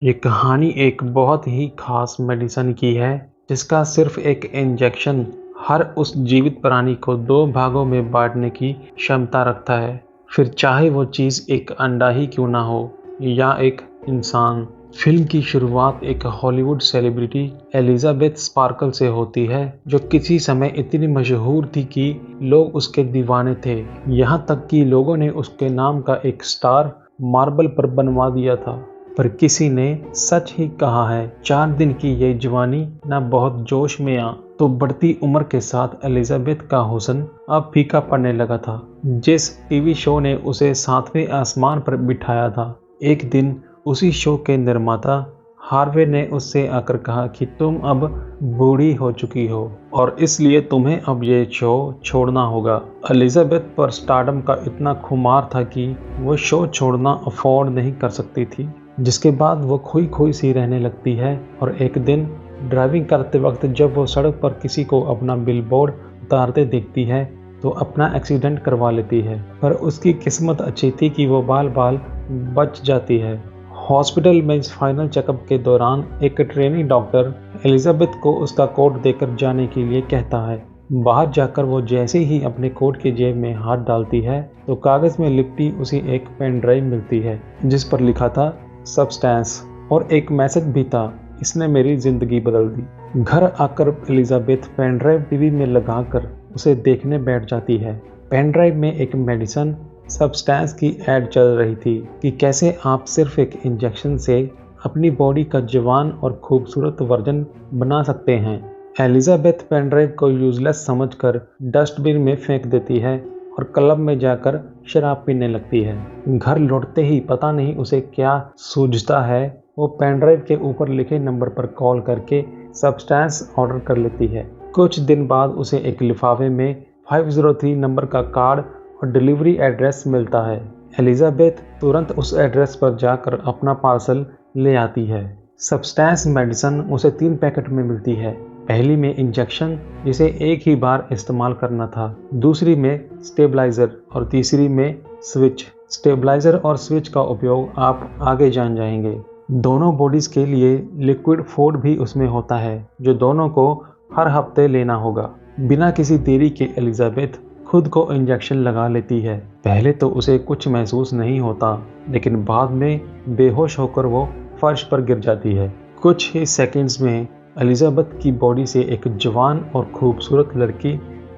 ये कहानी एक बहुत ही खास मेडिसिन की है जिसका सिर्फ एक इंजेक्शन हर उस जीवित प्राणी को दो भागों में बांटने की क्षमता रखता है। फिर चाहे वो चीज़ एक अंडा ही क्यों ना हो या एक इंसान। फिल्म की शुरुआत एक हॉलीवुड सेलिब्रिटी एलिजाबेथ स्पार्कल से होती है जो किसी समय इतनी मशहूर थी कि लोग उसके दीवाने थे। यहाँ तक कि लोगों ने उसके नाम का एक स्टार मार्बल पर बनवा दिया था। पर किसी ने सच ही कहा है, 4 दिन की ये जवानी ना बहुत जोश में आ। तो बढ़ती उम्र के साथ एलिजाबेथ का हुस्न अब फीका पड़ने लगा था। जिस टीवी शो ने उसे 7वें आसमान पर बिठाया था, एक दिन उसी शो के निर्माता हार्वे ने उससे आकर कहा कि तुम अब बूढ़ी हो चुकी हो और इसलिए तुम्हें अब ये शो छोड़ना होगा। एलिजाबेथ पर स्टारडम का इतना खुमार था कि वो शो छोड़ना अफोर्ड नहीं कर सकती थी। जिसके बाद वो खोई खोई सी रहने लगती है और एक दिन ड्राइविंग करते वक्त जब वो सड़क पर किसी को अपना बिलबोर्ड उतारते देखती है तो अपना एक्सीडेंट करवा लेती है। पर उसकी किस्मत अच्छी थी कि वो बाल बाल बच जाती है। हॉस्पिटल में फाइनल चेकअप के दौरान एक ट्रेनिंग डॉक्टर एलिजाबेथ को उसका कोट देकर जाने के लिए कहता है। बाहर जाकर वो जैसे ही अपने कोट की जेब में हाथ डालती है तो कागज में लिपटी उसे एक पेन ड्राइव मिलती है जिस पर लिखा था सब्सटेंस और एक मैसेज भी था, इसने मेरी जिंदगी बदल दी। घर आकर एलिजाबेथ पेन ड्राइव टीवी में लगाकर उसे देखने बैठ जाती है। पेन ड्राइव में एक मेडिसिन सब्सटेंस की ऐड चल रही थी कि कैसे आप सिर्फ एक इंजेक्शन से अपनी बॉडी का जवान और खूबसूरत वर्जन बना सकते हैं। एलिजाबेथ पेन ड्राइव को यूजलेस समझकर डस्टबिन में फेंक देती है और क्लब में जाकर शराब पीने लगती है। घर लौटते ही पता नहीं उसे क्या सूझता है, वो पेन ड्राइव के ऊपर लिखे नंबर पर कॉल करके सब्सटेंस ऑर्डर कर लेती है। कुछ दिन बाद उसे एक लिफाफे में 503 नंबर का कार्ड और डिलीवरी एड्रेस मिलता है। एलिजाबेथ तुरंत उस एड्रेस पर जाकर अपना पार्सल ले आती है। सब्सटेंस मेडिसिन उसे 3 पैकेट में मिलती है। पहली में इंजेक्शन जिसे एक ही बार इस्तेमाल करना था, दूसरी में स्टेबलाइजर और तीसरी में स्विच। स्टेबलाइजर और स्विच का उपयोग आप आगे जान जाएंगे। दोनों बॉडीज के लिए लिक्विड फूड भी उसमें होता है जो दोनों को हर हफ्ते लेना होगा। बिना किसी देरी के एलिजाबेथ खुद को इंजेक्शन लगा लेती है। पहले तो उसे कुछ महसूस नहीं होता, लेकिन बाद में बेहोश होकर वो फर्श पर गिर जाती है। कुछ ही सेकंड्स में एलिजाबेथ की बॉडी से एक जवान और खूबसूरत लड़की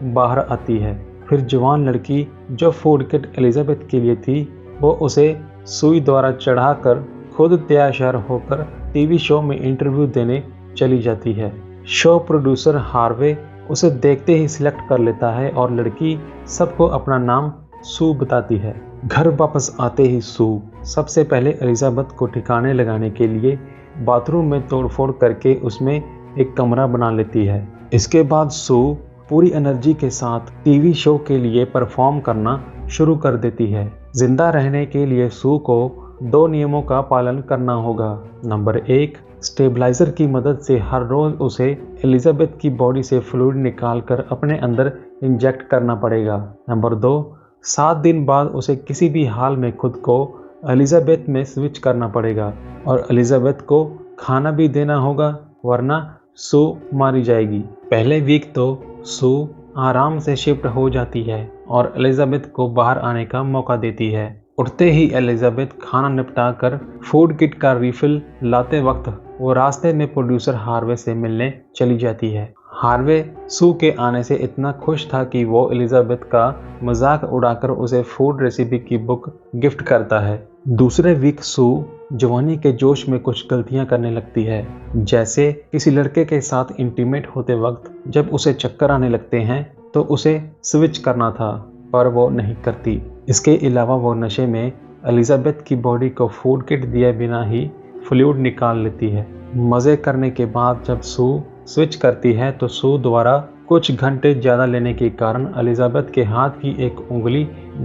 बाहर आती है। फिर जवान लड़की जो फूड किट एलिजाबेथ के लिए थी, वो उसे सुई द्वारा चढ़ाकर खुद तैयार होकर टीवी शो में इंटरव्यू देने चली जाती है। शो प्रोड्यूसर हार्वे उसे देखते ही सिलेक्ट कर लेता है और लड़की सबको अपना नाम सू बताती है। घर वापस आते ही सू सबसे पहले एलिजाबेथ को ठिकाने लगाने के लिए बाथरूम में तोड़फोड़ करके उसमें एक कमरा बना लेती है। इसके बाद सू पूरी एनर्जी के साथ टीवी शो के लिए परफॉर्म करना शुरू कर देती है। जिंदा रहने के लिए सू को 2 नियमों का पालन करना होगा। नंबर 1, स्टेबलाइजर की मदद से हर रोज उसे एलिजाबेथ की बॉडी से फ्लूइड निकालकर अपने अंदर इंजेक्ट करना पड़ेगा। नंबर 2, 7 दिन बाद उसे किसी भी हाल में खुद को एलिजाबेथ में स्विच करना पड़ेगा और एलिजाबेथ को खाना भी देना होगा, वरना सू मारी जाएगी। पहले वीक तो सू आराम से शिफ्ट हो जाती है और एलिजाबेथ को बाहर आने का मौका देती है। उठते ही एलिजाबेथ खाना निपटा कर फूड किट का रिफिल लाते वक्त वो रास्ते में प्रोड्यूसर हार्वे से मिलने चली जाती है। हार्वे सू के आने से इतना खुश था कि वो एलिजाबेथ का मजाक उड़ाकर उसे फूड रेसिपी की बुक गिफ्ट करता है। दूसरे वीक सू जवानी के जोश में कुछ गलतियां करने लगती है, जैसे किसी लड़के के साथ इंटीमेट होते वक्त जब उसे चक्कर आने लगते हैं तो उसे स्विच करना था, पर वो नहीं करती। इसके अलावा वो नशे में एलिजाबेथ की बॉडी को फूड किट दिए बिना ही फ्लूइड निकाल लेती है। मज़े करने के बाद जब सू स्विच करती है तो सू द्वारा कुछ घंटे ज़्यादा लेने के कारण एलिजाबेथ के हाथ की एक उंगली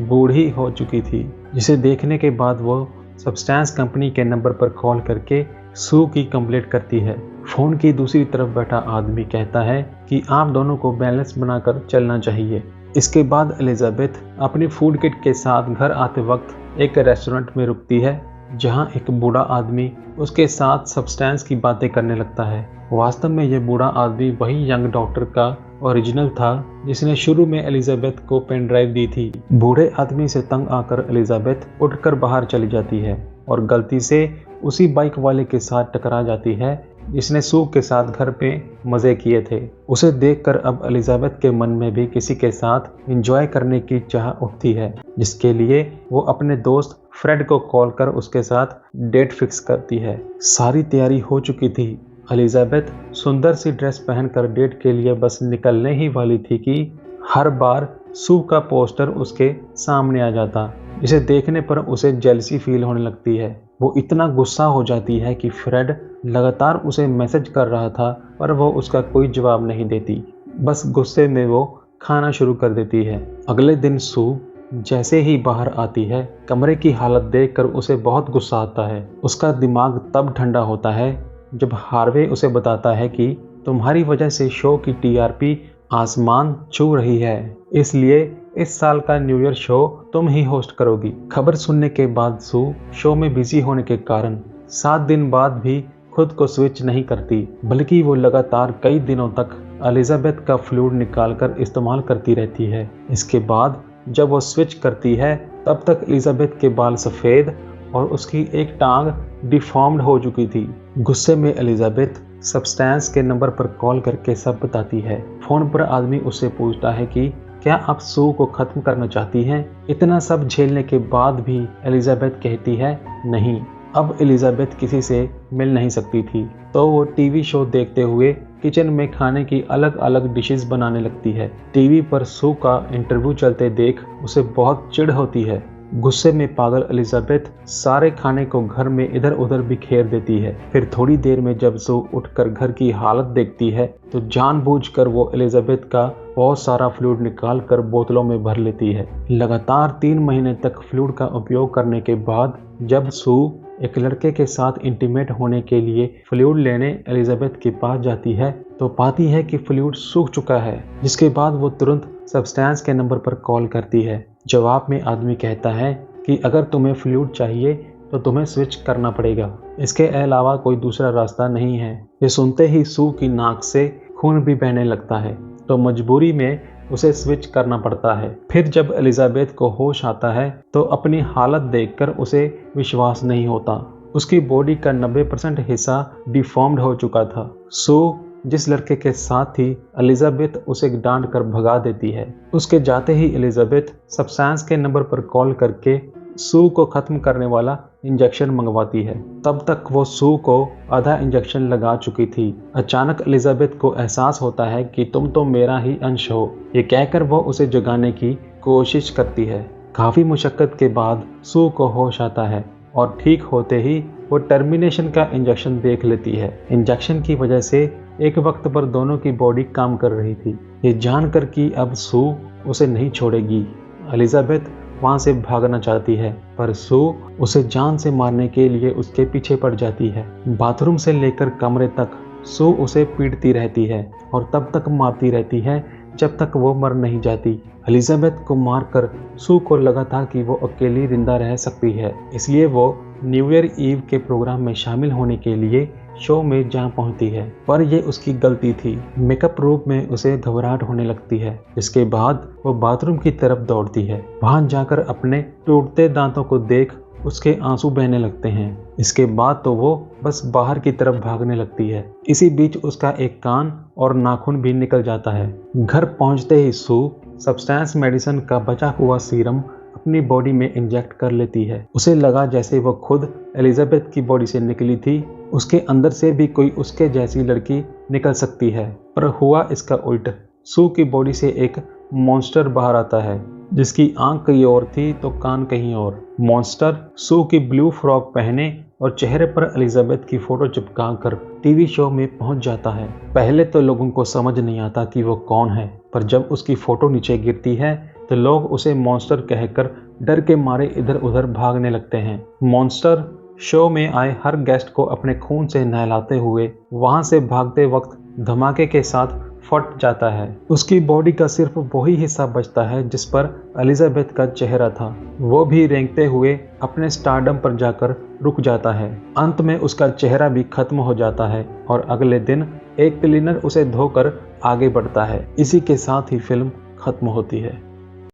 बूढ़ी हो चुकी थी, जिसे देखने के बाद वो सब्सटेंस कंपनी के नंबर पर कॉल करके सू की कंप्लेंट करती है। फ़ोन की दूसरी तरफ बैठा आदमी कहता है कि आप दोनों को बैलेंस बनाकर चलना चाहिए। इसके बाद एलिजाबेथ अपनी फूड किट के साथ घर आते वक्त एक रेस्टोरेंट में रुकती है जहां एक बूढ़ा आदमी उसके साथ सब्सटेंस की बातें करने लगता है। वास्तव में ये बूढ़ा आदमी वही यंग डॉक्टर का ओरिजिनल था जिसने शुरू में एलिजाबेथ को पेन ड्राइव दी थी। बूढ़े आदमी से तंग आकर एलिजाबेथ उठकर बाहर चली जाती है और गलती से उसी बाइक वाले के साथ टकरा जाती है जिसने सू के साथ घर पे मजे किए थे। उसे देखकर अब एलिजाबेथ के मन में भी किसी के साथ एंजॉय करने की चाह उठती है, जिसके लिए वो अपने दोस्त फ्रेड को कॉल कर उसके साथ डेट फिक्स करती है। सारी तैयारी हो चुकी थी। एलिजाबेथ सुंदर सी ड्रेस पहनकर डेट के लिए बस निकलने ही वाली थी कि हर बार सू का पोस्टर उसके सामने आ जाता, जिसे देखने पर उसे जेलसी फील होने लगती है। वो इतना गुस्सा हो जाती है कि फ्रेड लगातार उसे मैसेज कर रहा था पर वो उसका कोई जवाब नहीं देती। बस गुस्से में वो खाना शुरू कर देती है। अगले दिन सू जैसे ही बाहर आती है, कमरे की हालत देखकर उसे बहुत गुस्सा आता है। उसका दिमाग तब ठंडा होता है जब हार्वे उसे बताता है कि तुम्हारी वजह से शो की टीआरपी आसमान छू रही है, इसलिए इस साल का न्यू ईयर शो तुम ही होस्ट करोगी। खबर सुनने के बाद सू शो में बिजी होने के कारण 7 दिन बाद भी खुद को स्विच नहीं करती, बल्कि वो लगातार कई दिनों तक एलिजाबेथ का फ्लूइड निकालकर इस्तेमाल करती रहती है। इसके बाद जब वो स्विच करती है तब तक एलिजाबेथ के बाल सफ़ेद और उसकी एक टांग डिफॉर्म्ड हो चुकी थी। गुस्से में एलिजाबेथ सब्सटेंस के नंबर पर कॉल करके सब बताती है। फोन पर आदमी उससे पूछता है कि क्या आप सू को खत्म करना चाहती हैं? इतना सब झेलने के बाद भी एलिजाबेथ कहती है नहीं। अब एलिजाबेथ किसी से मिल नहीं सकती थी, तो वो टीवी शो देखते हुए किचन में खाने की अलग अलग डिशेस बनाने लगती है। टीवी पर सू का इंटरव्यू चलते देख उसे बहुत चिढ़ होती है। गुस्से में पागल एलिजाबेथ सारे खाने को घर में इधर उधर बिखेर देती है। फिर थोड़ी देर में जब सू उठकर घर की हालत देखती है तो जानबूझकर वो एलिजाबेथ का बहुत सारा फ्लूइड निकाल कर बोतलों में भर लेती है। लगातार 3 महीने तक फ्लूइड का उपयोग करने के बाद जब सू एक लड़के के साथ इंटीमेट होने के लिए फ्लूइड लेने एलिजाबेथ के पास जाती है तो पाती है कि फ्लूइड सूख चुका है, जिसके बाद वो तुरंत सब्सटेंस के नंबर पर कॉल करती है। जवाब में आदमी कहता है कि अगर तुम्हें फ्लूइड चाहिए तो तुम्हें स्विच करना पड़ेगा, इसके अलावा कोई दूसरा रास्ता नहीं है। ये सुनते ही सू की नाक से खून भी बहने लगता है, तो मजबूरी में उसे स्विच करना पड़ता है। फिर जब एलिजाबेथ को होश आता है तो अपनी हालत देखकर उसे विश्वास नहीं होता। उसकी बॉडी का 90% हिस्सा डिफॉर्म्ड हो चुका था। सू जिस लड़के के साथ थी, एलिजाबेथ उसे डांट कर भगा देती है। उसके जाते ही एलिजाबेथ सब्सटेंस के नंबर पर कॉल करके सू को खत्म करने वाला इंजेक्शन मंगवाती है। तब तक वो सू को आधा इंजेक्शन लगा चुकी थी। अचानक एलिजाबेथ को एहसास होता है कि तुम तो मेरा ही अंश हो। ये कहकर वो उसे जगाने की कोशिश करती है। काफी मुशक्कत के बाद सू को होश आता है और ठीक होते ही वो टर्मिनेशन का इंजेक्शन देख लेती है। इंजेक्शन की वजह से एक वक्त पर दोनों की बॉडी काम कर रही थी। ये जानकर कि अब सू उसे नहीं छोड़ेगी, एलिजाबेथ वहां से भागना चाहती है, पर सू उसे जान से मारने के लिए उसके पीछे पड़ जाती है। बाथरूम से लेकर कमरे तक सू उसे पीटती रहती है और तब तक मारती रहती है जब तक वो मर नहीं जाती। एलिजाबेथ को मारकर सू को लगा था कि वो अकेली जिंदा रह सकती है, इसलिए वो न्यू ईयर ईव के प्रोग्राम में शामिल होने के लिए शो में जा पहुंचती है, पर ये उसकी गलती थी। मेकअप रूम में उसे घबराहट होने लगती है। इसके बाद वो बाथरूम की तरफ दौड़ती है। वहां जाकर अपने टूटते दांतों को देख उसके आंसू बहने लगते हैं। इसके बाद तो वो बस बाहर की तरफ भागने लगती है। इसी बीच उसका एक कान और नाखून भी निकल जाता है। घर पहुंचते ही सू सब्सटेंस मेडिसिन का बचा हुआ सीरम अपनी बॉडी में इंजेक्ट कर लेती है। उसे लगा जैसे वो खुद एलिजाबेथ की बॉडी से निकली थी, उसके अंदर से भी कोई उसके जैसी लड़की निकल सकती है, पर हुआ इसका उल्ट। सू की बॉडी से एक मॉन्स्टर बाहर आता है, जिसकी आंख कहीं और थी तो कान कहीं और। मॉन्स्टर सू की ब्लू फ्रॉक पहने और चेहरे पर एलिजाबेथ की फोटो चिपका कर टीवी शो में पहुंच जाता है। पहले तो लोगों को समझ नहीं आता कि वो कौन है, पर जब उसकी फोटो नीचे गिरती है तो लोग उसे मॉन्स्टर कहकर डर के मारे इधर उधर भागने लगते हैं। मॉन्स्टर शो में आए हर गेस्ट को अपने खून से नहलाते हुए वहां से भागते वक्त धमाके के साथ फट जाता है। उसकी बॉडी का सिर्फ वही हिस्सा बचता है जिस पर एलिजाबेथ का चेहरा था। वो भी रेंगते हुए अपने स्टारडम पर जाकर रुक जाता है। अंत में उसका चेहरा भी खत्म हो जाता है और अगले दिन एक क्लीनर उसे धोकर आगे बढ़ता है। इसी के साथ ही फिल्म खत्म होती है।